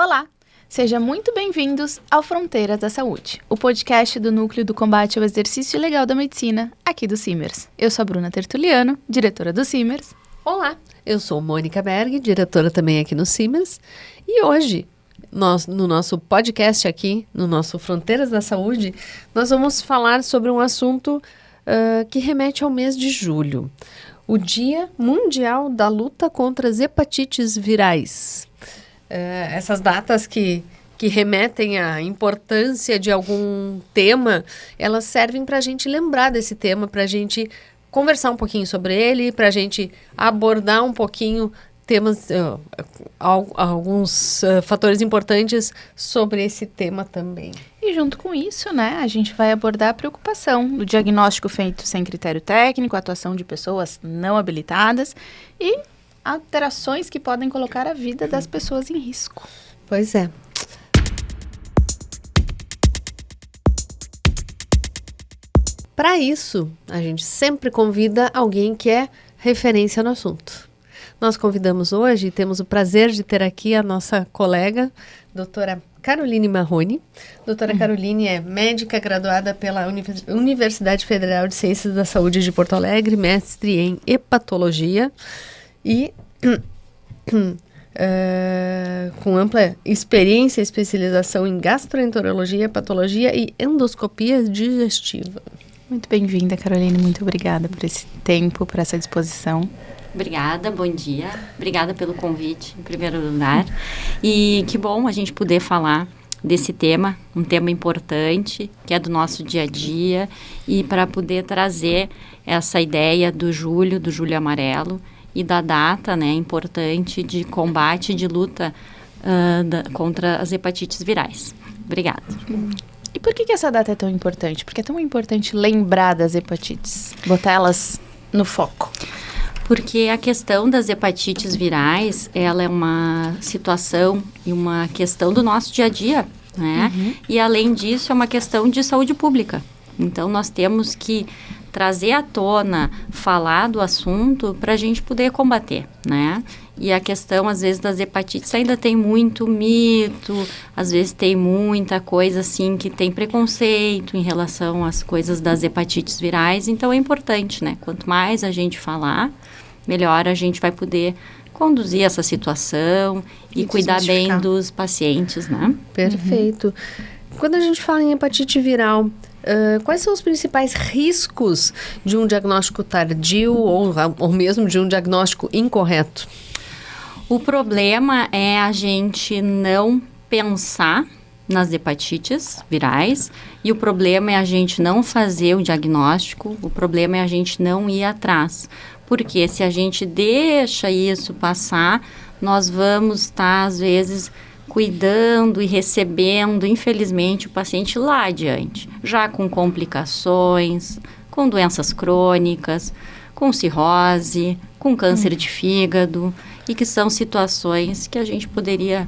Olá! Sejam muito bem-vindos ao Fronteiras da Saúde, o podcast do Núcleo do Combate ao Exercício Ilegal da Medicina, aqui do Simers. Eu sou a Bruna Tertuliano, diretora do Simers. Olá, eu sou Mônica Berg, diretora também aqui no Simers, e hoje, no nosso podcast aqui, no nosso Fronteiras da Saúde, nós vamos falar sobre um assunto que remete ao mês de julho, o Dia Mundial da Luta contra as Hepatites Virais. Essas datas que remetem à importância de algum tema, elas servem para a gente lembrar desse tema, para a gente conversar um pouquinho sobre ele, para a gente abordar um pouquinho temas, alguns fatores importantes sobre esse tema também. E junto com isso, né, a gente vai abordar a preocupação do diagnóstico feito sem critério técnico, a atuação de pessoas não habilitadas e alterações que podem colocar a vida das pessoas em risco. Pois é. Para isso, a gente sempre convida alguém que é referência no assunto. Nós convidamos hoje, temos o prazer de ter aqui a nossa colega, doutora Caroline Marrone. Doutora Caroline é médica graduada pela Universidade Federal de Ciências da Saúde de Porto Alegre, mestre em hepatologia e com ampla experiência e especialização em gastroenterologia, hepatologia e endoscopia digestiva. Muito bem-vinda, Caroline. Muito obrigada por esse tempo, por essa disposição. Obrigada, bom dia. Obrigada pelo convite, em primeiro lugar. E que bom a gente poder falar desse tema, um tema importante, que é do nosso dia a dia, e para poder trazer essa ideia do julho amarelo, e da data, né, importante de combate e de luta contra as hepatites virais. Obrigada. E por que essa data é tão importante? Porque é tão importante lembrar das hepatites, botar elas no foco. Porque a questão das hepatites virais, ela é uma situação e uma questão do nosso dia a dia, né? Uhum. E além disso, é uma questão de saúde pública. Então, nós temos que trazer à tona, falar do assunto para a gente poder combater, né? E a questão, às vezes, das hepatites ainda tem muito mito, às vezes tem muita coisa, assim, que tem preconceito em relação às coisas das hepatites virais. Então, é importante, né? Quanto mais a gente falar, melhor a gente vai poder conduzir essa situação e cuidar bem dos pacientes, né? Perfeito. Quando a gente fala em hepatite viral, quais são os principais riscos de um diagnóstico tardio ou mesmo de um diagnóstico incorreto? O problema é a gente não pensar nas hepatites virais e o problema é a gente não fazer o diagnóstico, o problema é a gente não ir atrás. Porque se a gente deixa isso passar, nós vamos estar, às vezes, cuidando e recebendo, infelizmente, o paciente lá adiante, já com complicações, com doenças crônicas, com cirrose, com câncer de fígado, e que são situações que a gente poderia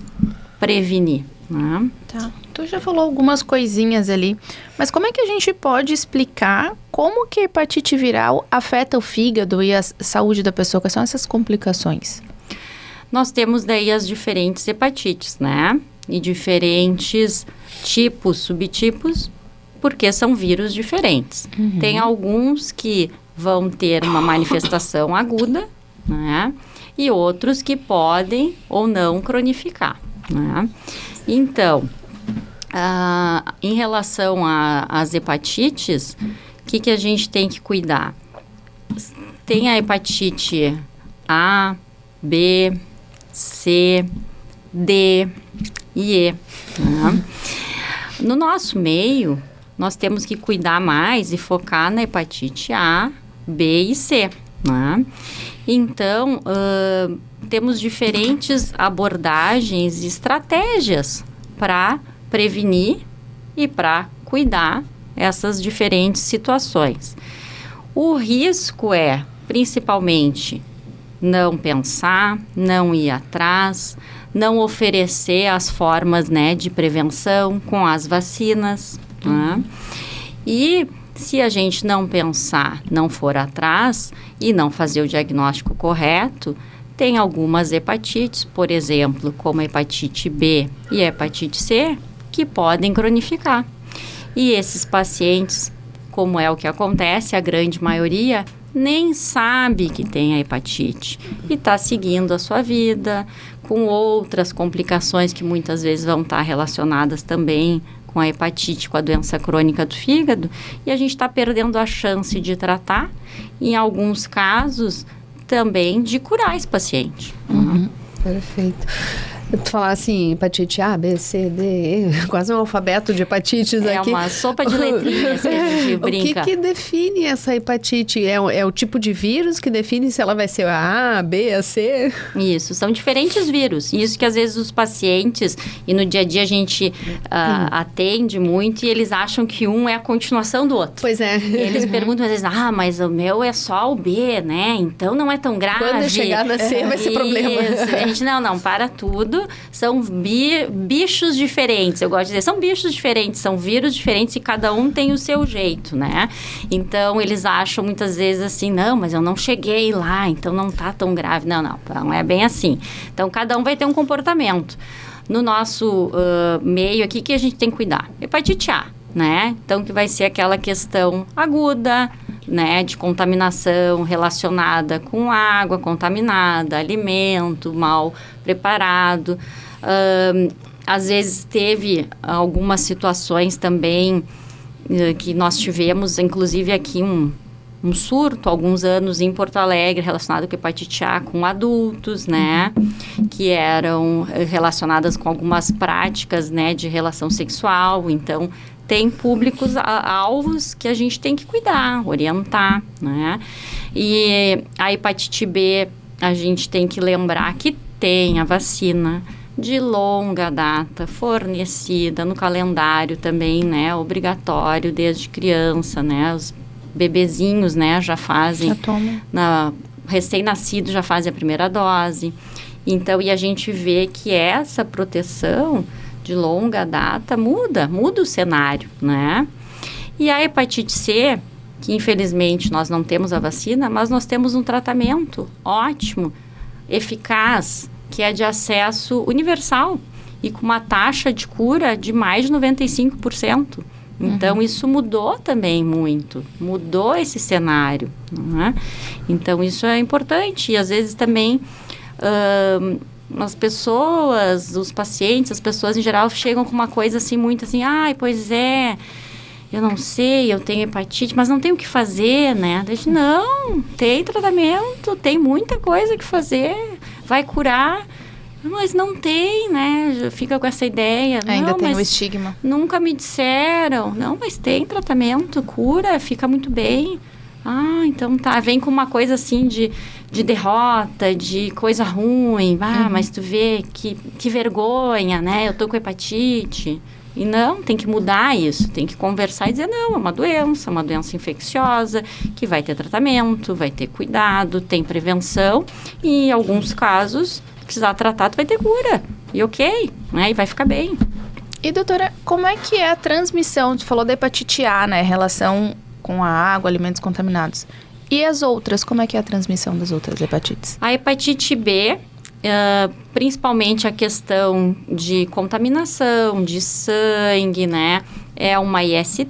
prevenir, né? Tá. Tu já falou algumas coisinhas ali, mas como é que a gente pode explicar como que a hepatite viral afeta o fígado e a saúde da pessoa? Quais são essas complicações? Nós temos daí as diferentes hepatites, né? E diferentes tipos, subtipos, porque são vírus diferentes. Uhum. Tem alguns que vão ter uma manifestação aguda, né? E outros que podem ou não cronificar, né? Então, em relação às hepatites, o que a gente tem que cuidar? Tem a hepatite A, B, C, D e E. Né? No nosso meio, nós temos que cuidar mais e focar na hepatite A, B e C. Né? Então, temos diferentes abordagens e estratégias para prevenir e para cuidar essas diferentes situações. O risco é, principalmente, não pensar, não ir atrás, não oferecer as formas, né, de prevenção com as vacinas. Né? E se a gente não pensar, não for atrás e não fazer o diagnóstico correto, Tem algumas hepatites, por exemplo, como a hepatite B e a hepatite C, que podem cronificar. E esses pacientes, como é o que acontece, a grande maioria nem sabe que tem a hepatite e está seguindo a sua vida com outras complicações que muitas vezes vão estar relacionadas também com a hepatite, com a doença crônica do fígado, e a gente está perdendo a chance de tratar, em alguns casos também de curar esse paciente. Perfeito. Tu falar assim, hepatite A, B, C, D, E, quase um alfabeto de hepatites aqui. É uma sopa de letrinhas que a gente brinca. O que define essa hepatite? É o tipo de vírus que define se ela vai ser a A, B, a C? Isso, são diferentes vírus. Isso que às vezes os pacientes, e no dia a dia a gente atende muito, e eles acham que um é a continuação do outro. Pois é. Eles perguntam às vezes, mas o meu é só o B, né? Então não é tão grave. Quando chegar na C vai ser problema. Isso, a gente, não, para tudo. São bichos diferentes, eu gosto de dizer, são bichos diferentes, são vírus diferentes e cada um tem o seu jeito, né? Então, eles acham muitas vezes assim, não, mas eu não cheguei lá, então não tá tão grave. Não é bem assim. Então, cada um vai ter um comportamento. No nosso meio aqui, que a gente tem que cuidar? Hepatite A, né? Então, que vai ser aquela questão aguda, né, de contaminação relacionada com água contaminada, alimento mal preparado. Às vezes teve algumas situações também que nós tivemos, inclusive aqui um surto, alguns anos em Porto Alegre, relacionado com hepatite A com adultos, né, que eram relacionadas com algumas práticas, né, de relação sexual. Então, tem públicos alvos que a gente tem que cuidar, orientar, né? E a hepatite B, a gente tem que lembrar que tem a vacina de longa data, fornecida no calendário também, né? Obrigatório desde criança, né? Os bebezinhos, né? Já fazem, recém-nascido já fazem a primeira dose. Então, e a gente vê que essa proteção de longa data muda o cenário, né? E a hepatite C, que infelizmente nós não temos a vacina, mas nós temos um tratamento ótimo, eficaz, que é de acesso universal e com uma taxa de cura de mais de 95%. Então, isso mudou também muito, mudou esse cenário, né? Então, isso é importante e às vezes também as pessoas, os pacientes, as pessoas em geral chegam com uma coisa assim, muito assim, pois é, eu não sei, eu tenho hepatite, mas não tem o que fazer, né? Não, tem tratamento, tem muita coisa que fazer, vai curar, mas não tem, né? Fica com essa ideia. Ainda tem o estigma. Nunca me disseram, não, mas tem tratamento, cura, fica muito bem. Então tá, vem com uma coisa assim de derrota, de coisa ruim. Mas tu vê, que vergonha, né? Eu tô com hepatite. E não, tem que mudar isso, tem que conversar e dizer, não, é uma doença infecciosa, que vai ter tratamento, vai ter cuidado, tem prevenção. E em alguns casos, precisar tratar, tu vai ter cura. E ok, né? E vai ficar bem. E doutora, como é que é a transmissão? Tu falou da hepatite A, né? Relação com a água, alimentos contaminados. E as outras, como é que é a transmissão das outras hepatites? A hepatite B, principalmente a questão de contaminação, de sangue, né? É uma IST,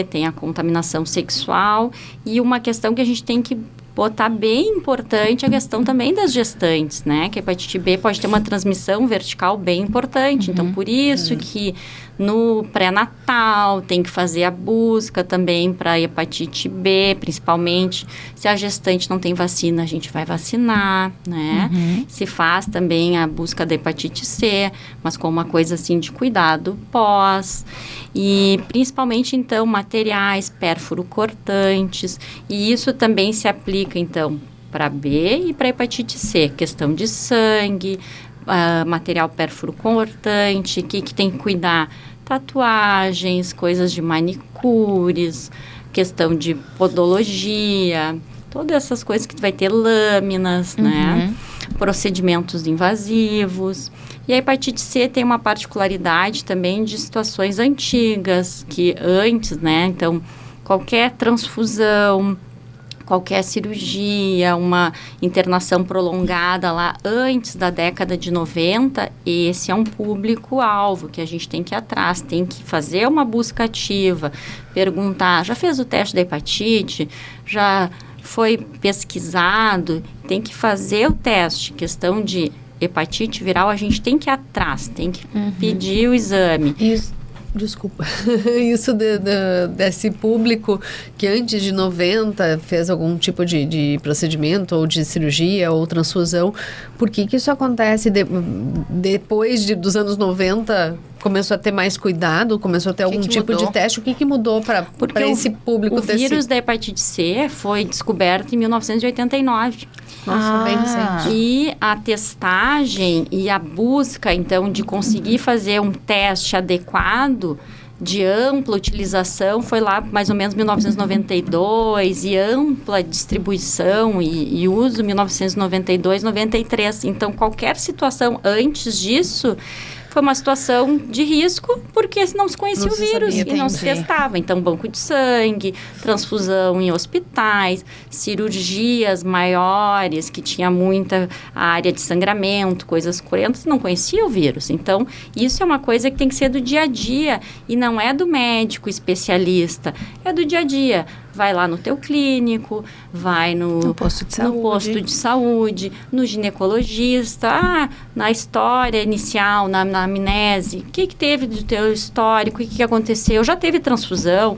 tem a contaminação sexual e uma questão que a gente tem que botar bem importante a questão também das gestantes, né? Que a hepatite B pode ter uma transmissão vertical bem importante. Então, por isso que no pré-natal tem que fazer a busca também para a hepatite B, principalmente se a gestante não tem vacina, a gente vai vacinar, né? Se faz também a busca da hepatite C, mas com uma coisa assim de cuidado pós. E principalmente, então, materiais pérfuro-cortantes. E isso também se aplica, então, para B e para hepatite C. Questão de sangue, material pérfuro-cortante, que tem que cuidar? Tatuagens, coisas de manicures, questão de podologia, todas essas coisas que vai ter lâminas, né? Procedimentos invasivos. E a hepatite C tem uma particularidade também de situações antigas, que antes, né? Então, qualquer transfusão, qualquer cirurgia, uma internação prolongada lá antes da década de 90, esse é um público-alvo que a gente tem que ir atrás, tem que fazer uma busca ativa, perguntar, já fez o teste da hepatite? Já foi pesquisado? Tem que fazer o teste. Questão de hepatite viral, a gente tem que ir atrás, tem que pedir o exame. Isso. Desculpa, isso desse público que antes de 90 fez algum tipo de procedimento ou de cirurgia ou transfusão, por que isso acontece depois dos anos 90? Começou a ter mais cuidado, começou a ter algum tipo de teste? O que mudou para esse público? O vírus da hepatite C foi descoberto em 1989. Nossa, bem recente. E a testagem e a busca, então, de conseguir fazer um teste adequado, de ampla utilização, foi lá mais ou menos 1992, e ampla distribuição e uso 1992, 93. Então, qualquer situação antes disso foi uma situação de risco, porque não se conhecia o vírus e não se testava. Então, banco de sangue, transfusão em hospitais, cirurgias maiores, que tinha muita área de sangramento, coisas cruentas, não conhecia o vírus. Então, isso é uma coisa que tem que ser do dia a dia, e não é do médico especialista, é do dia a dia. Vai lá no teu clínico, vai no posto de saúde, no ginecologista, na história inicial, na anamnese. O que teve do teu histórico? O que aconteceu? Já teve transfusão?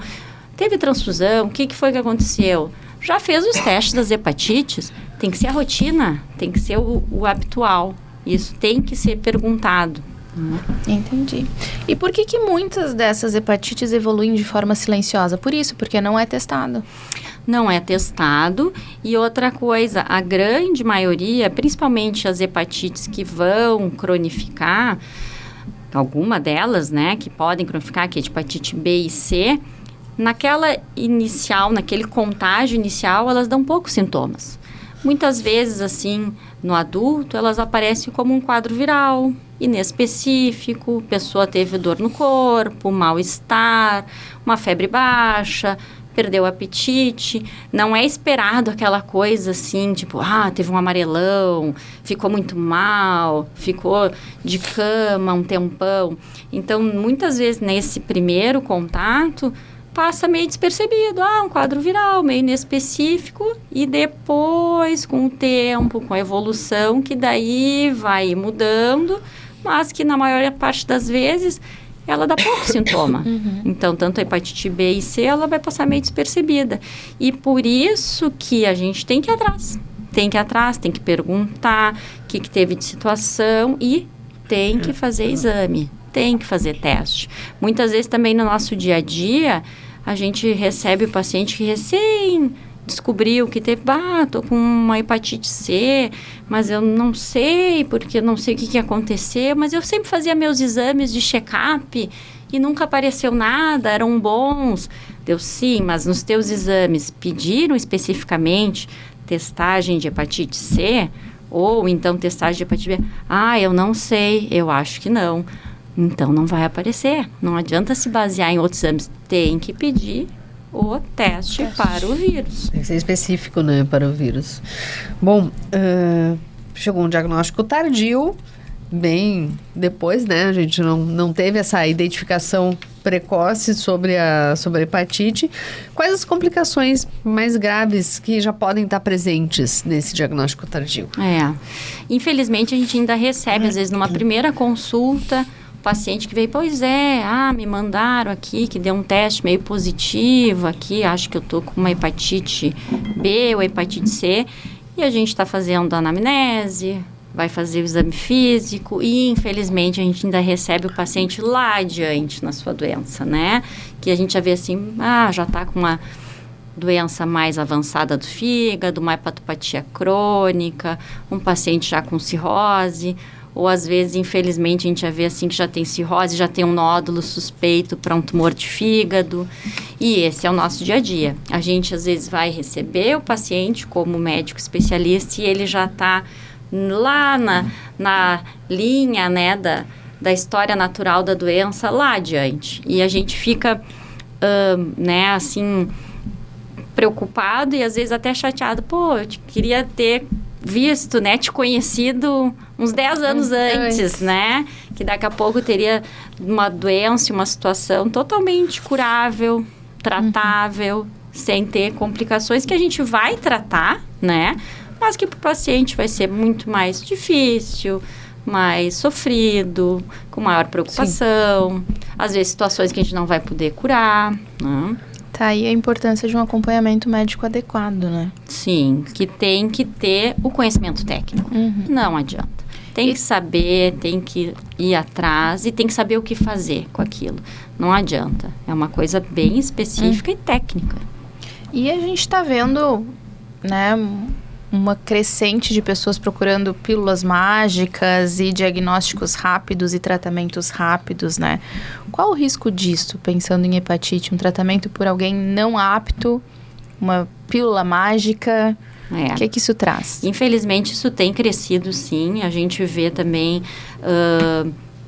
Teve transfusão? O que foi que aconteceu? Já fez os testes das hepatites? Tem que ser a rotina, tem que ser o habitual. Isso tem que ser perguntado. Entendi. E por que muitas dessas hepatites evoluem de forma silenciosa? Por isso, porque não é testado. Não é testado. E outra coisa, a grande maioria, principalmente as hepatites que vão cronificar, alguma delas, né, que podem cronificar, que é hepatite B e C, naquela inicial, naquele contágio inicial, elas dão poucos sintomas. Muitas vezes, assim, no adulto, elas aparecem como um quadro viral, inespecífico, pessoa teve dor no corpo, mal-estar, uma febre baixa, perdeu o apetite. Não é esperado aquela coisa assim, tipo, teve um amarelão, ficou muito mal, ficou de cama um tempão. Então, muitas vezes, nesse primeiro contato, passa meio despercebido, um quadro viral, meio inespecífico, e depois, com o tempo, com a evolução, que daí vai mudando, mas que na maior parte das vezes ela dá pouco sintoma. Então, tanto a hepatite B e C, ela vai passar meio despercebida. E por isso que a gente tem que ir atrás. Tem que ir atrás, tem que perguntar o que teve de situação e tem que fazer exame. Tem que fazer teste. Muitas vezes também no nosso dia a dia, a gente recebe o paciente que recém descobriu que teve, tô com uma hepatite C, mas eu não sei, porque eu não sei o que aconteceu, mas eu sempre fazia meus exames de check-up e nunca apareceu nada, eram bons. Deu sim, mas nos teus exames pediram especificamente testagem de hepatite C ou então testagem de hepatite B? Eu não sei, eu acho que não. Então, não vai aparecer. Não adianta se basear em outros exames. Tem que pedir o teste para o vírus. Tem que ser específico, né, para o vírus. Bom, chegou um diagnóstico tardio, bem depois, né? A gente não teve essa identificação precoce sobre a hepatite. Quais as complicações mais graves que já podem estar presentes nesse diagnóstico tardio? Infelizmente, a gente ainda recebe, às vezes, numa primeira consulta, paciente que veio, me mandaram aqui, que deu um teste meio positivo aqui, acho que eu tô com uma hepatite B ou hepatite C, e a gente está fazendo a anamnese, vai fazer o exame físico, e infelizmente a gente ainda recebe o paciente lá adiante na sua doença, né? Que a gente já vê assim, já tá com uma doença mais avançada do fígado, uma hepatopatia crônica, um paciente já com cirrose, ou às vezes, infelizmente, a gente já vê assim que já tem cirrose, já tem um nódulo suspeito para um tumor de fígado. E esse é o nosso dia a dia. A gente, às vezes, vai receber o paciente como médico especialista e ele já está lá na linha, né, da história natural da doença lá adiante. E a gente fica, assim, preocupado e às vezes até chateado. Pô, eu queria ter visto, né, te conhecido uns 10 anos antes, né? Que daqui a pouco teria uma doença, uma situação totalmente curável, tratável, sem ter complicações que a gente vai tratar, né? Mas que para o paciente vai ser muito mais difícil, mais sofrido, com maior preocupação. Às vezes situações que a gente não vai poder curar, né? Tá aí a importância de um acompanhamento médico adequado, né? Sim, que tem que ter o conhecimento técnico. Não adianta. Tem que saber, tem que ir atrás e tem que saber o que fazer com aquilo. Não adianta. É uma coisa bem específica e técnica. E a gente está vendo, né, uma crescente de pessoas procurando pílulas mágicas e diagnósticos rápidos e tratamentos rápidos, né? Qual o risco disso, pensando em hepatite? Um tratamento por alguém não apto, uma pílula mágica, o que isso traz? Infelizmente, isso tem crescido, sim. A gente vê também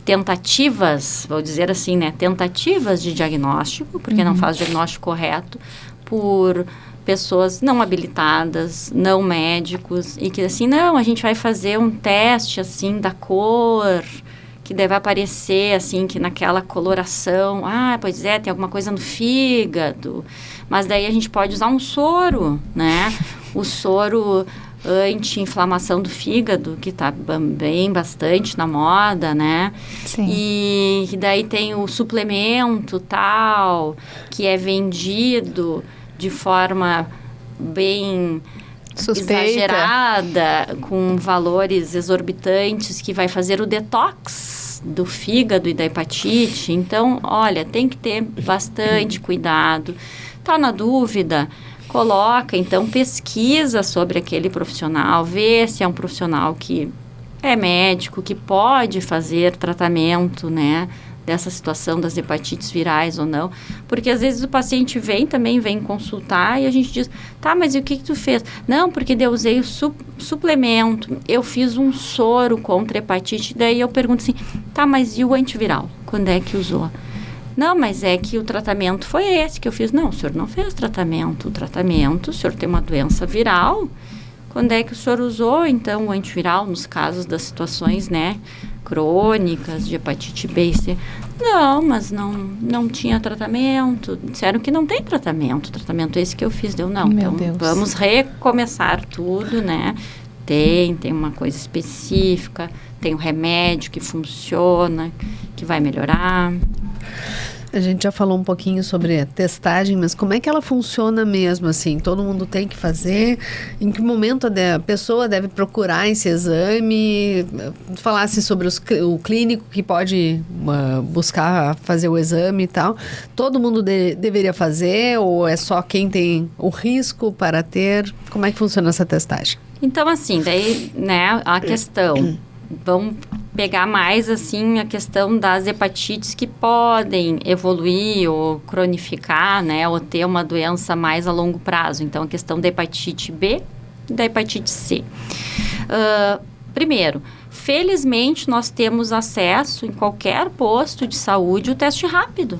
tentativas, vou dizer assim, né? Tentativas de diagnóstico, porque não faz o diagnóstico correto, por pessoas não habilitadas, não médicos, e que assim, não, a gente vai fazer um teste, assim, da cor, que deve aparecer, assim, que naquela coloração, pois é, tem alguma coisa no fígado, mas daí a gente pode usar um soro, né? O soro anti-inflamação do fígado, que está bem bastante na moda, né? Sim. E daí tem o suplemento tal, que é vendido de forma bem suspeita, exagerada, com valores exorbitantes, que vai fazer o detox do fígado e da hepatite. Então, olha, tem que ter bastante cuidado. Tá na dúvida? Coloca, então, pesquisa sobre aquele profissional, vê se é um profissional que é médico, que pode fazer tratamento, né, dessa situação das hepatites virais ou não, porque às vezes o paciente também vem consultar e a gente diz, tá, mas e o que tu fez? Não, porque eu usei o suplemento, eu fiz um soro contra hepatite, daí eu pergunto assim, tá, mas e o antiviral? Quando é que usou? Não, mas é que o tratamento foi esse que eu fiz. Não, o senhor não fez tratamento. O senhor tem uma doença viral. Quando é que o senhor usou, então, o antiviral nos casos das situações, né, crônicas de hepatite B e C? Não, mas não tinha tratamento. Disseram que não tem tratamento. O tratamento é esse que eu fiz. Deu não. Meu Então, Deus. Vamos recomeçar tudo, né? Tem uma coisa específica, tem um remédio que funciona, que vai melhorar. A gente já falou um pouquinho sobre a testagem, mas como é que ela funciona mesmo, assim? Todo mundo tem que fazer? Em que momento a pessoa deve procurar esse exame? Falasse sobre o clínico que pode buscar fazer o exame e tal. Todo mundo deveria fazer ou é só quem tem o risco para ter? Como é que funciona essa testagem? Então, assim, daí, né, a questão... Vamos pegar mais, assim, a questão das hepatites que podem evoluir ou cronificar, né? Ou ter uma doença mais a longo prazo. Então, a questão da hepatite B e da hepatite C. Primeiro, felizmente, nós temos acesso em qualquer posto de saúde o teste rápido.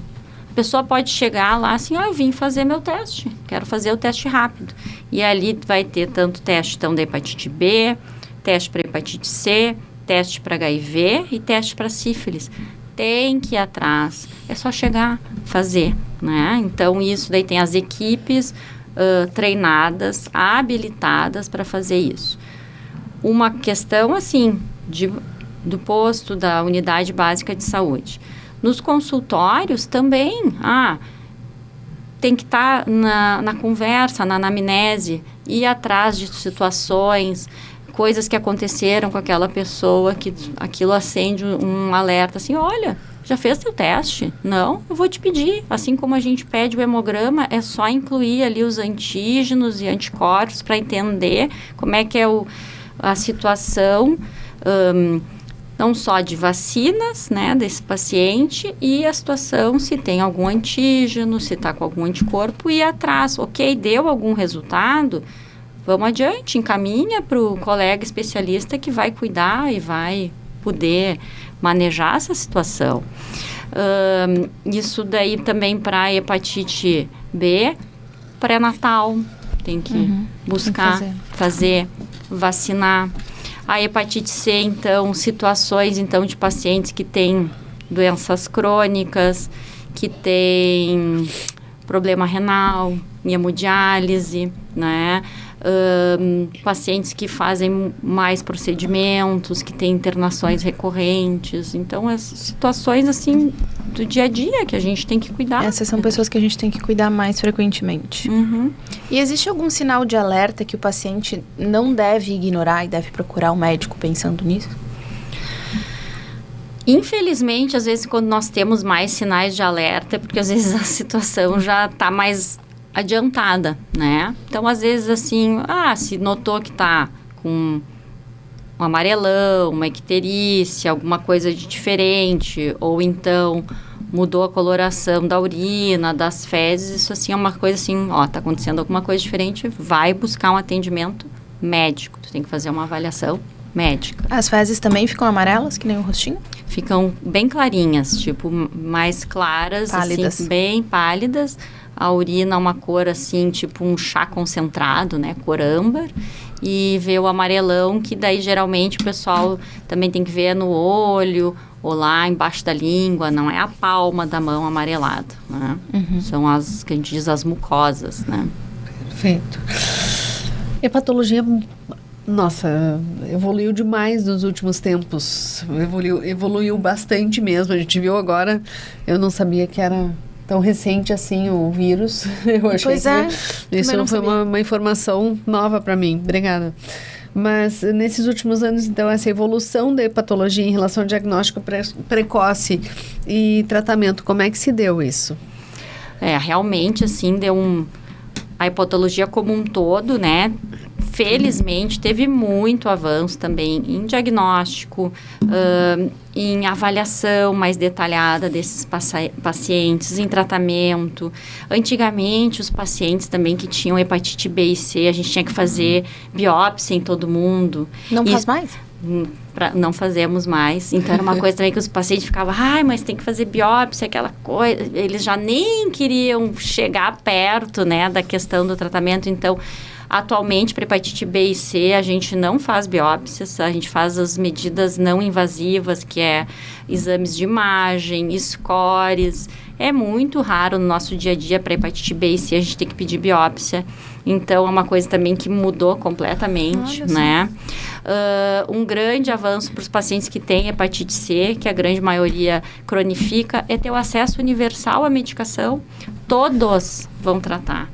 A pessoa pode chegar lá assim, eu vim fazer meu teste, quero fazer o teste rápido. E ali vai ter tanto teste então, da hepatite B, teste para hepatite C, teste para HIV e teste para sífilis. Tem que ir atrás, é só chegar, fazer, né? Então, isso daí tem as equipes treinadas, habilitadas para fazer isso. Uma questão, assim, do posto da unidade básica de saúde. Nos consultórios também, tem que estar na conversa, na anamnese, ir atrás de situações, coisas que aconteceram com aquela pessoa, que aquilo acende um alerta, assim, olha, já fez teu teste? Não, eu vou te pedir. Assim como a gente pede o hemograma, é só incluir ali os antígenos e anticorpos para entender como é que é a situação, não só de vacinas, né, desse paciente, e a situação se tem algum antígeno, se está com algum anticorpo, e ir atrás, ok, deu algum resultado, vamos adiante, encaminha para o colega especialista que vai cuidar e vai poder manejar essa situação. Isso daí também para a hepatite B, pré-natal, tem que buscar, tem que fazer, vacinar. A hepatite C, então, situações, então, de pacientes que têm doenças crônicas, que têm problema renal, hemodiálise, né? Pacientes que fazem mais procedimentos, que têm internações recorrentes. Então, as situações, assim, do dia a dia que a gente tem que cuidar. Essas são pessoas que a gente tem que cuidar mais frequentemente. E existe algum sinal de alerta que o paciente não deve ignorar e deve procurar o médico pensando nisso? Infelizmente, às vezes, quando nós temos mais sinais de alerta, é porque às vezes a situação já está mais adiantada, né? Então, às vezes, assim, se notou que está com um amarelão, uma icterícia, alguma coisa de diferente, ou então mudou a coloração da urina, das fezes, isso assim é uma coisa assim, tá acontecendo alguma coisa diferente, vai buscar um atendimento médico. Tu tem que fazer uma avaliação médica. As fezes também ficam amarelas, que nem o rostinho? Ficam bem clarinhas, tipo, mais claras, pálidas. Assim, bem pálidas. A urina é uma cor assim, tipo um chá concentrado, né? Cor âmbar. E vê o amarelão, que daí geralmente o pessoal também tem que ver no olho ou lá embaixo da língua, não é a palma da mão amarelada, né? São as, que a gente diz, as mucosas, né? Perfeito. Hepatologia, nossa, evoluiu demais nos últimos tempos. Evoluiu bastante mesmo. A gente viu agora, eu não sabia que era tão recente assim o vírus. Eu achei que isso foi uma informação nova para mim. Obrigada. Mas nesses últimos anos, então, essa evolução da hepatologia em relação ao diagnóstico precoce e tratamento, como é que se deu isso? Realmente, assim, deu a hepatologia como um todo, né? Felizmente, teve muito avanço também em diagnóstico, em avaliação mais detalhada desses pacientes, em tratamento. Antigamente, os pacientes também que tinham hepatite B e C, a gente tinha que fazer biópsia em todo mundo. Não faz mais? Não fazemos mais. Então, era uma coisa também que os pacientes ficavam, mas tem que fazer biópsia, aquela coisa. Eles já nem queriam chegar perto, né, da questão do tratamento. Então, atualmente, para hepatite B e C, a gente não faz biópsias, a gente faz as medidas não invasivas, que é exames de imagem, scores. É muito raro no nosso dia a dia para hepatite B e C a gente ter que pedir biópsia. Então, é uma coisa também que mudou completamente, né? Um grande avanço para os pacientes que têm hepatite C, que a grande maioria cronifica, é ter o acesso universal à medicação. Todos vão tratar.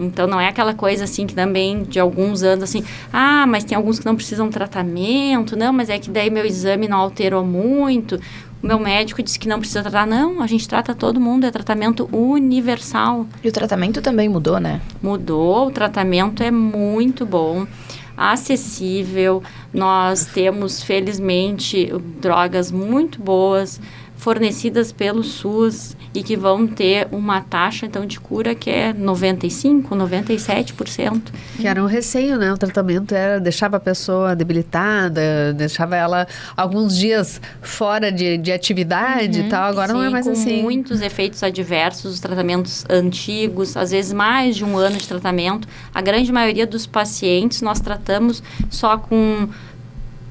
Então, não é aquela coisa, assim, que também de alguns anos, assim, mas tem alguns que não precisam tratamento, não, mas é que daí meu exame não alterou muito, o meu médico disse que não precisa tratar. Não, a gente trata todo mundo, é tratamento universal. E o tratamento também mudou, né? Mudou, o tratamento é muito bom, acessível, nós temos, felizmente, drogas muito boas, fornecidas pelo SUS e que vão ter uma taxa, então, de cura que é 95%, 97%. Que era um receio, né? O tratamento deixava a pessoa debilitada, deixava ela alguns dias fora de atividade e tal. Agora não é mais assim. Com muitos efeitos adversos, os tratamentos antigos, às vezes mais de um ano de tratamento. A grande maioria dos pacientes nós tratamos só com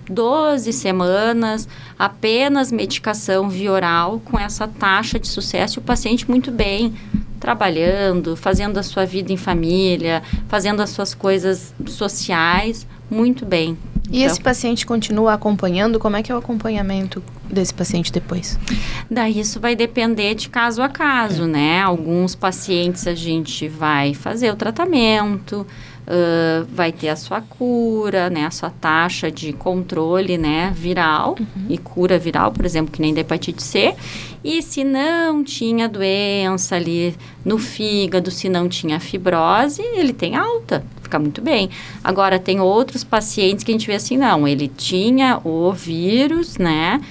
12 semanas, apenas medicação via oral, com essa taxa de sucesso, e o paciente muito bem, trabalhando, fazendo a sua vida em família, fazendo as suas coisas sociais, muito bem. E esse paciente continua acompanhando? Como é que é o acompanhamento desse paciente depois? Daí isso vai depender de caso a caso, né? Alguns pacientes a gente vai fazer o tratamento, vai ter a sua cura, né, a sua taxa de controle, né, viral e cura viral, por exemplo, que nem da hepatite C. E se não tinha doença ali no fígado, se não tinha fibrose, ele tem alta, fica muito bem. Agora, tem outros pacientes que a gente vê assim, não, ele tinha o vírus, né,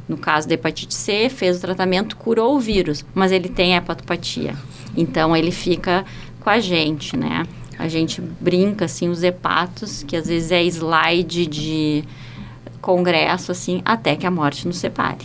no caso da hepatite C, fez o tratamento, curou o vírus, mas ele tem hepatopatia. Então, ele fica com a gente, né. A gente brinca, assim, os hepatos, que às vezes é slide de congresso, assim, até que a morte nos separe.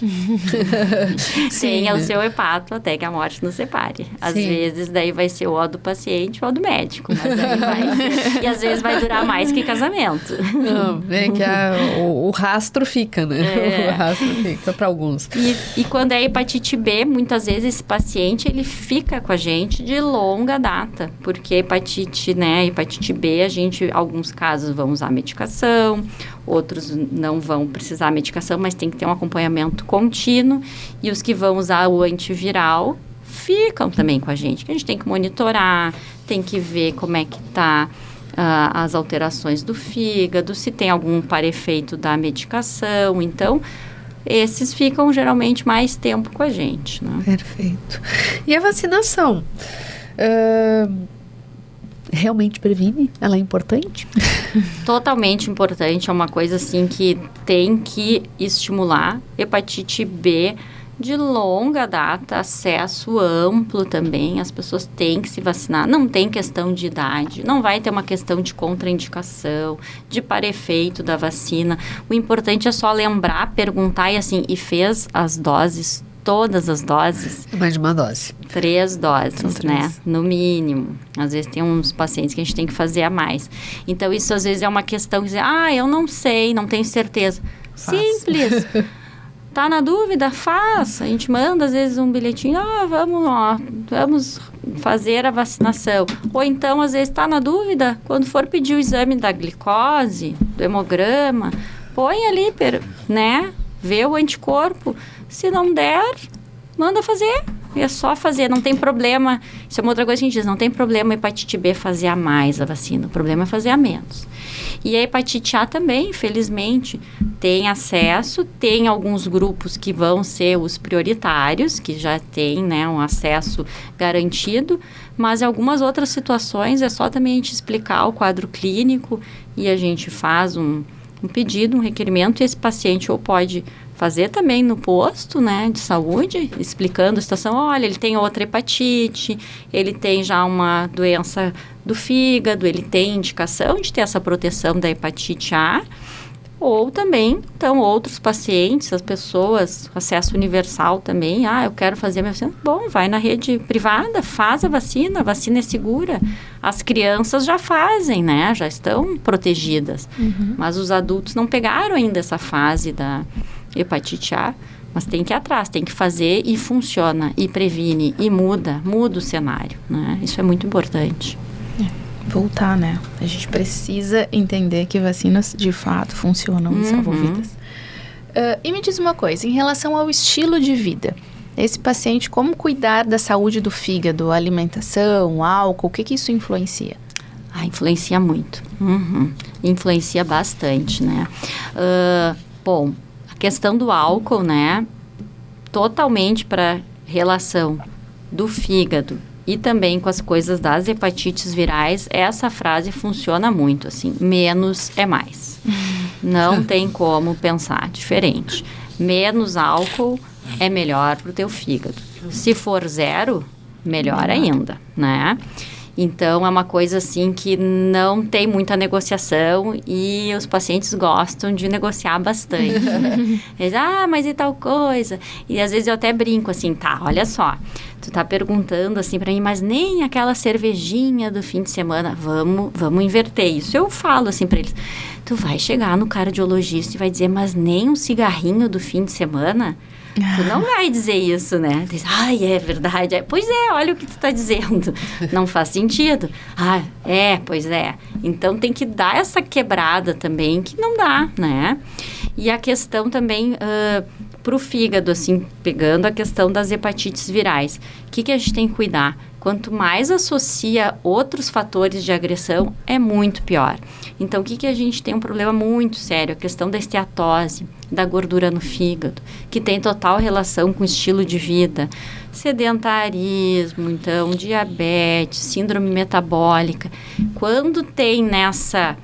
Tenha o seu hepato até que a morte nos separe. Às vezes, daí vai ser ou do paciente ou do médico, mas daí vai ser, e às vezes vai durar mais que casamento. Não, é que o rastro fica, né? O rastro fica para alguns. E quando é hepatite B, muitas vezes esse paciente, ele fica com a gente de longa data, porque hepatite B, alguns casos vão usar medicação, outros não vão precisar medicação, mas tem que ter um acompanhamento contínuo. E os que vão usar o antiviral ficam também com a gente, que a gente tem que monitorar, tem que ver como é que está as alterações do fígado, se tem algum parefeito da medicação. Então, esses ficam geralmente mais tempo com a gente, né? Perfeito. E a vacinação? Realmente previne? Ela é importante? Totalmente importante, é uma coisa assim que tem que estimular. Hepatite B de longa data, acesso amplo também, as pessoas têm que se vacinar, não tem questão de idade, não vai ter uma questão de contraindicação, de parefeito da vacina. O importante é só lembrar, perguntar e fez as doses, todas as doses. Mais de uma dose. 3 doses, São 3. né? No mínimo. Às vezes tem uns pacientes que a gente tem que fazer a mais. Então, isso às vezes é uma questão de dizer, eu não sei, não tenho certeza. Simples. Tá na dúvida? Faça. A gente manda às vezes um bilhetinho, vamos fazer a vacinação. Ou então, às vezes, tá na dúvida, quando for pedir o exame da glicose, do hemograma, põe ali, né? Vê o anticorpo. Se não der, manda fazer. É só fazer, não tem problema. Isso é uma outra coisa que a gente diz, não tem problema a hepatite B fazer a mais a vacina. O problema é fazer a menos. E a hepatite A também, infelizmente, tem acesso. Tem alguns grupos que vão ser os prioritários, que já tem, né, um acesso garantido. Mas em algumas outras situações é só também a gente explicar o quadro clínico e a gente faz um pedido, um requerimento, e esse paciente ou pode fazer também no posto, né, de saúde, explicando a situação. Olha, ele tem outra hepatite, ele tem já uma doença do fígado, ele tem indicação de ter essa proteção da hepatite A. Ou também, então, outros pacientes, as pessoas, acesso universal também. Eu quero fazer a minha vacina. Bom, vai na rede privada, faz a vacina é segura. As crianças já fazem, né? Já estão protegidas. Mas os adultos não pegaram ainda essa fase da hepatite A. Mas tem que ir atrás, tem que fazer e funciona, e previne, e muda o cenário, né? Isso é muito importante. Voltar, né? A gente precisa entender que vacinas de fato funcionam e salvam vidas. E me diz uma coisa, em relação ao estilo de vida, esse paciente, como cuidar da saúde do fígado, alimentação, álcool, o que isso influencia? Influencia muito. Influencia bastante, né? Bom, a questão do álcool, né? Totalmente para relação do fígado e também com as coisas das hepatites virais, essa frase funciona muito, assim, menos é mais. Não tem como pensar diferente. Menos álcool é melhor para o teu fígado. Se for 0, melhor ainda, né? Então, é uma coisa assim que não tem muita negociação e os pacientes gostam de negociar bastante. Eles, mas e tal coisa? E às vezes eu até brinco assim, olha só, tu tá perguntando assim pra mim, mas nem aquela cervejinha do fim de semana, vamos inverter isso. Eu falo assim pra eles, tu vai chegar no cardiologista e vai dizer, mas nem um cigarrinho do fim de semana? Tu não vai dizer isso, né? Diz, é verdade. Pois é, olha o que tu tá dizendo. Não faz sentido. Pois é. Então, tem que dar essa quebrada também, que não dá, né? E a questão também pro fígado, assim, pegando a questão das hepatites virais. O que a gente tem que cuidar? Quanto mais associa outros fatores de agressão, é muito pior. Então, o que a gente tem um problema muito sério? A questão da esteatose, da gordura no fígado, que tem total relação com o estilo de vida. Sedentarismo, então, diabetes, síndrome metabólica. Quando tem nessa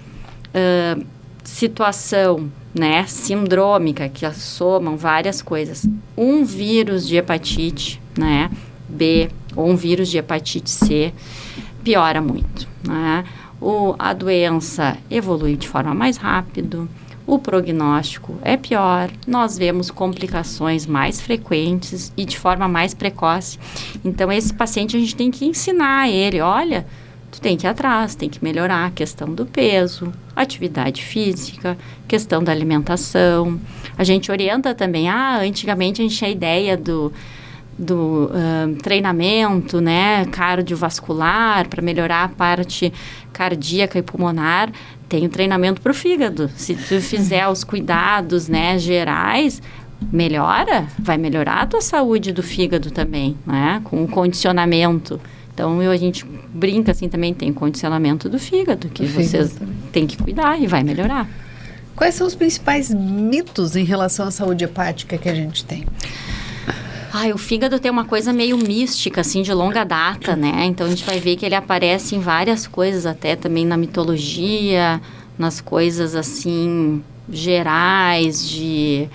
situação, né, sindrômica, que somam várias coisas, um vírus de hepatite, né, B, ou um vírus de hepatite C, piora muito, né? A doença evolui de forma mais rápida, o prognóstico é pior, nós vemos complicações mais frequentes e de forma mais precoce. Então, esse paciente a gente tem que ensinar ele, olha, tu tem que ir atrás, tem que melhorar a questão do peso, atividade física, questão da alimentação. A gente orienta também, antigamente a gente tinha a ideia do treinamento, né, cardiovascular, para melhorar a parte cardíaca e pulmonar. Tem o treinamento para o fígado. Se tu fizer os cuidados, né, gerais, vai melhorar a tua saúde do fígado também, né, com o condicionamento. Então, a gente brinca assim também, tem condicionamento do fígado, que vocês têm que cuidar e vai melhorar. Quais são os principais mitos em relação à saúde hepática que a gente tem? O fígado tem uma coisa meio mística, assim, de longa data, né? Então, a gente vai ver que ele aparece em várias coisas, até também na mitologia, nas coisas, assim, gerais, de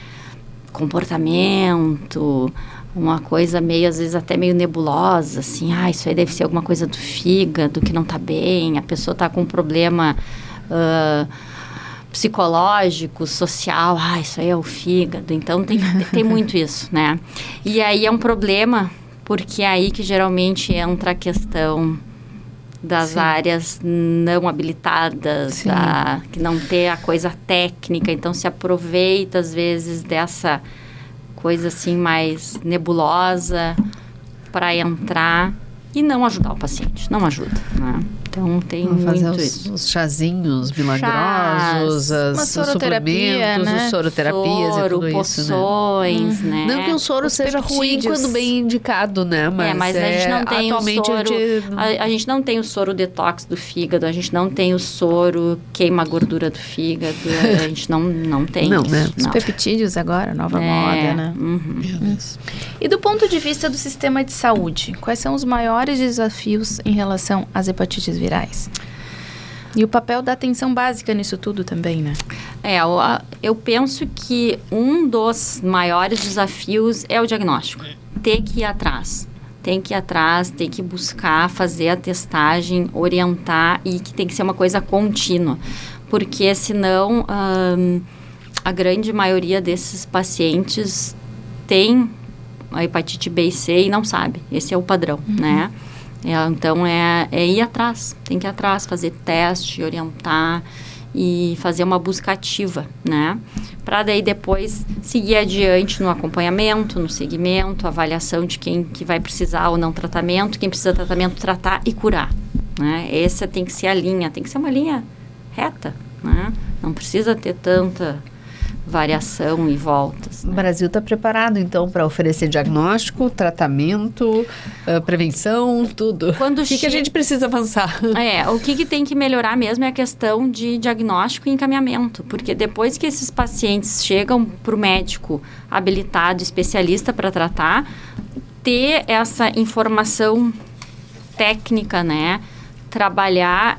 comportamento, uma coisa meio, às vezes, até meio nebulosa, assim, isso aí deve ser alguma coisa do fígado, que não tá bem, a pessoa tá com um problema psicológico, social, isso aí é o fígado. Então, tem muito isso, né? E aí é um problema, porque é aí que geralmente entra a questão das áreas não habilitadas, que não tem a coisa técnica. Então, se aproveita, às vezes, dessa coisa, assim, mais nebulosa para entrar e não ajudar o paciente. Não ajuda, né? Então, tem muito isso. Os chazinhos milagrosos, os suplementos, né? Os soroterapias e tudo poções, isso, né? Não que o soro seja ruim quando bem indicado, né? Mas a gente não tem atualmente o soro... A gente não tem o soro detox do fígado, a gente não tem o soro queima a gordura do fígado, a gente não tem isso. Né? Os peptídeos agora, nova moda, né? E do ponto de vista do sistema de saúde, quais são os maiores desafios em relação às hepatites virais? E o papel da atenção básica nisso tudo também, né? Eu penso que um dos maiores desafios é o diagnóstico. Tem que ir atrás, tem que buscar, fazer a testagem, orientar, e que tem que ser uma coisa contínua. Porque senão a grande maioria desses pacientes tem a hepatite B e C e não sabe. Esse é o padrão, né? Então, é ir atrás, tem que ir atrás, fazer teste, orientar e fazer uma busca ativa, né? Para daí depois seguir adiante no acompanhamento, no segmento, avaliação de quem que vai precisar ou não tratamento, quem precisa de tratamento, tratar e curar, né? Essa tem que ser a linha, tem que ser uma linha reta, né? Não precisa ter tanta variação e voltas, né? O Brasil está preparado, então, para oferecer diagnóstico, tratamento, prevenção, tudo. O que a gente precisa avançar? O que tem que melhorar mesmo é a questão de diagnóstico e encaminhamento, porque depois que esses pacientes chegam para o médico habilitado, especialista para tratar, ter essa informação técnica, né? Trabalhar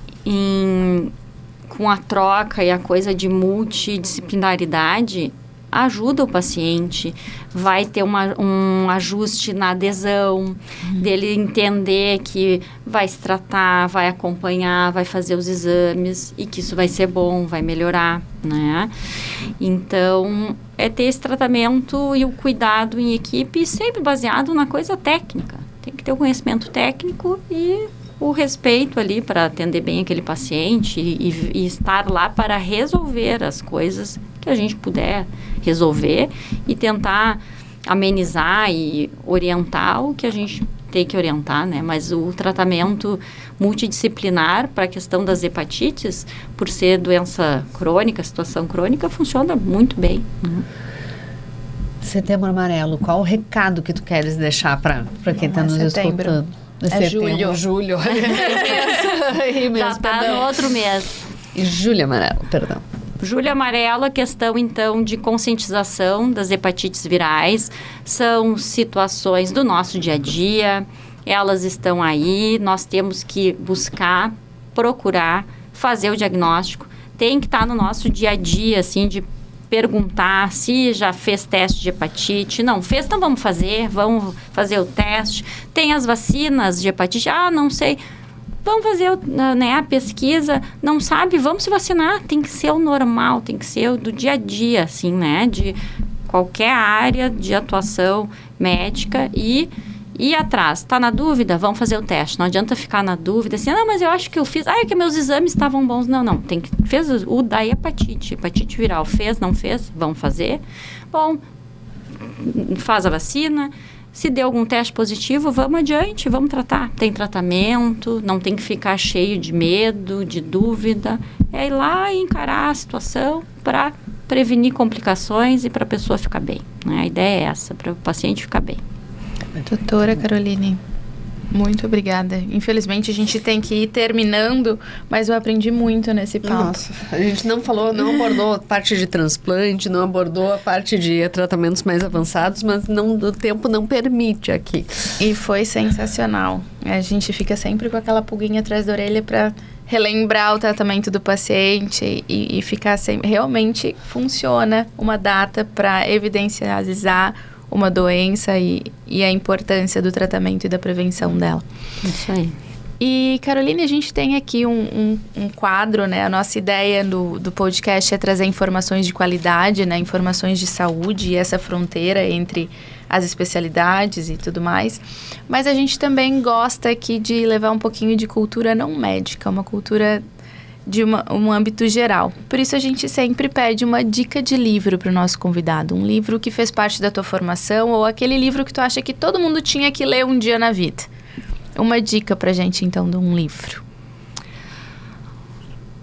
com a troca e a coisa de multidisciplinaridade ajuda o paciente, vai ter um ajuste na adesão, dele entender que vai se tratar, vai acompanhar, vai fazer os exames e que isso vai ser bom, vai melhorar, né? Então, é ter esse tratamento e o cuidado em equipe sempre baseado na coisa técnica. Tem que ter o conhecimento técnico e o respeito ali para atender bem aquele paciente e estar lá para resolver as coisas que a gente puder resolver e tentar amenizar e orientar o que a gente tem que orientar, né? Mas o tratamento multidisciplinar para a questão das hepatites, por ser doença crônica, situação crônica, funciona muito bem, né? Setembro Amarelo, qual o recado que tu queres deixar para quem está nos escutando? Julho. Já está no outro mês. Julho Amarelo, perdão. Julho Amarelo, a questão, então, de conscientização das hepatites virais. São situações do nosso dia a dia, elas estão aí, nós temos que buscar, procurar, fazer o diagnóstico. Tem que estar no nosso dia a dia, assim, de perguntar se já fez teste de hepatite. Não fez, então vamos fazer o teste. Tem as vacinas de hepatite, não sei. vamos fazer né, a pesquisa, não sabe, vamos se vacinar, tem que ser o normal, tem que ser o do dia a dia, assim, né, de qualquer área de atuação médica e ir atrás. Tá na dúvida? Vamos fazer o teste. Não adianta ficar na dúvida, assim, não, mas eu acho que eu fiz, é que meus exames estavam bons. Não, tem que, fez o da hepatite viral, fez, não fez, vamos fazer. Bom, faz a vacina. Se deu algum teste positivo, vamos adiante, vamos tratar. Tem tratamento, não tem que ficar cheio de medo, de dúvida. É ir lá e encarar a situação para prevenir complicações e para a pessoa ficar bem. Né? A ideia é essa, para o paciente ficar bem. Doutora Caroline, muito obrigada. Infelizmente a gente tem que ir terminando, mas eu aprendi muito nesse papo. Nossa, a gente não abordou a parte de transplante, não abordou a parte de tratamentos mais avançados, mas o tempo não permite aqui. E foi sensacional. A gente fica sempre com aquela pulguinha atrás da orelha para relembrar o tratamento do paciente e ficar sempre... Realmente funciona uma data para evidencializar uma doença e a importância do tratamento e da prevenção dela. Isso aí. E, Caroline, a gente tem aqui um quadro, né? A nossa ideia do podcast é trazer informações de qualidade, né? Informações de saúde e essa fronteira entre as especialidades e tudo mais. Mas a gente também gosta aqui de levar um pouquinho de cultura não médica, uma cultura de um âmbito geral. Por isso a gente sempre pede uma dica de livro para o nosso convidado. Um livro que fez parte da tua formação ou aquele livro que tu acha que todo mundo tinha que ler um dia na vida. Uma dica pra gente, então, de um livro.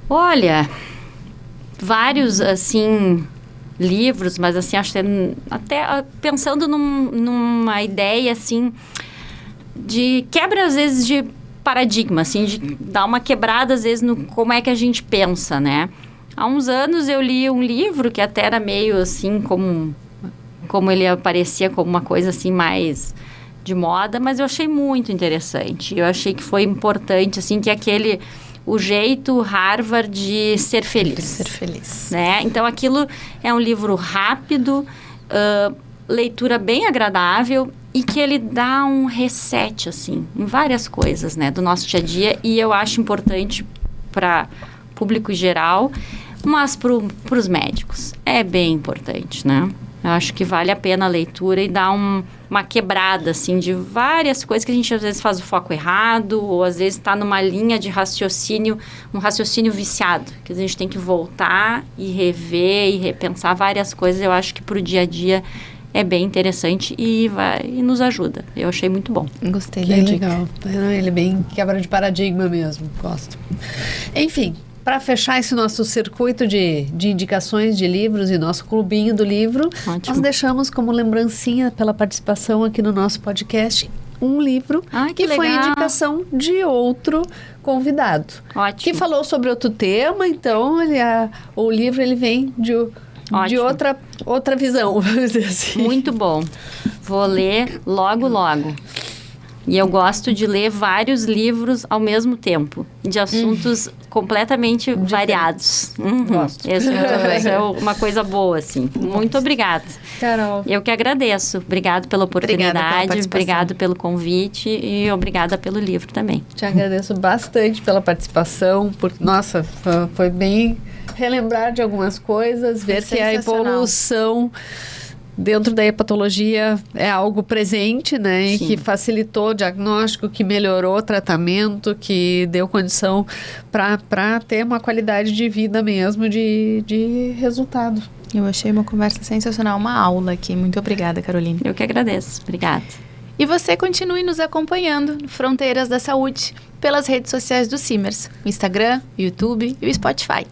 Olha, vários, assim, livros, mas, assim, acho que até pensando numa ideia, assim, de quebra, às vezes, de paradigma, assim, de dar uma quebrada, às vezes, no como é que a gente pensa, né? Há uns anos eu li um livro que até era meio, assim, como ele aparecia como uma coisa, assim, mais de moda, mas eu achei muito interessante. Eu achei que foi importante, assim, que o jeito Harvard de ser feliz. Ser feliz. Né? Então, aquilo é um livro rápido, leitura bem agradável e que ele dá um reset, assim, em várias coisas, né, do nosso dia a dia. E eu acho importante para público geral, mas para os médicos é bem importante, né? Eu acho que vale a pena a leitura e dar uma quebrada, assim, de várias coisas que a gente às vezes faz o foco errado ou às vezes está numa linha de raciocínio, um raciocínio viciado, que a gente tem que voltar e rever e repensar várias coisas. Eu acho que para o dia a dia é bem interessante e nos ajuda. Eu achei muito bom. Gostei da dica. Legal. Ele é bem quebra de paradigma mesmo. Gosto. Enfim, para fechar esse nosso circuito de indicações de livros e nosso clubinho do livro, ótimo, nós deixamos como lembrancinha pela participação aqui no nosso podcast um livro que foi indicação de outro convidado. Ótimo. Que falou sobre outro tema, então o livro ele vem de outra visão, vamos dizer assim. Muito bom. Vou ler logo. E eu gosto de ler vários livros ao mesmo tempo, de assuntos completamente variados. Gosto. Isso é uma coisa boa, assim. Muito obrigada. Carol. Eu que agradeço. Obrigado pela oportunidade, obrigado pelo convite e obrigada pelo livro também. Te agradeço bastante pela participação, porque, nossa, foi bem relembrar de algumas coisas, ver que a evolução dentro da hepatologia é algo presente, né? E que facilitou o diagnóstico, que melhorou o tratamento, que deu condição para ter uma qualidade de vida mesmo, de resultado. Eu achei uma conversa sensacional, uma aula aqui. Muito obrigada, Caroline. Eu que agradeço. Obrigada. E você continue nos acompanhando no Fronteiras da Saúde pelas redes sociais do Simers, o Instagram, o YouTube e o Spotify.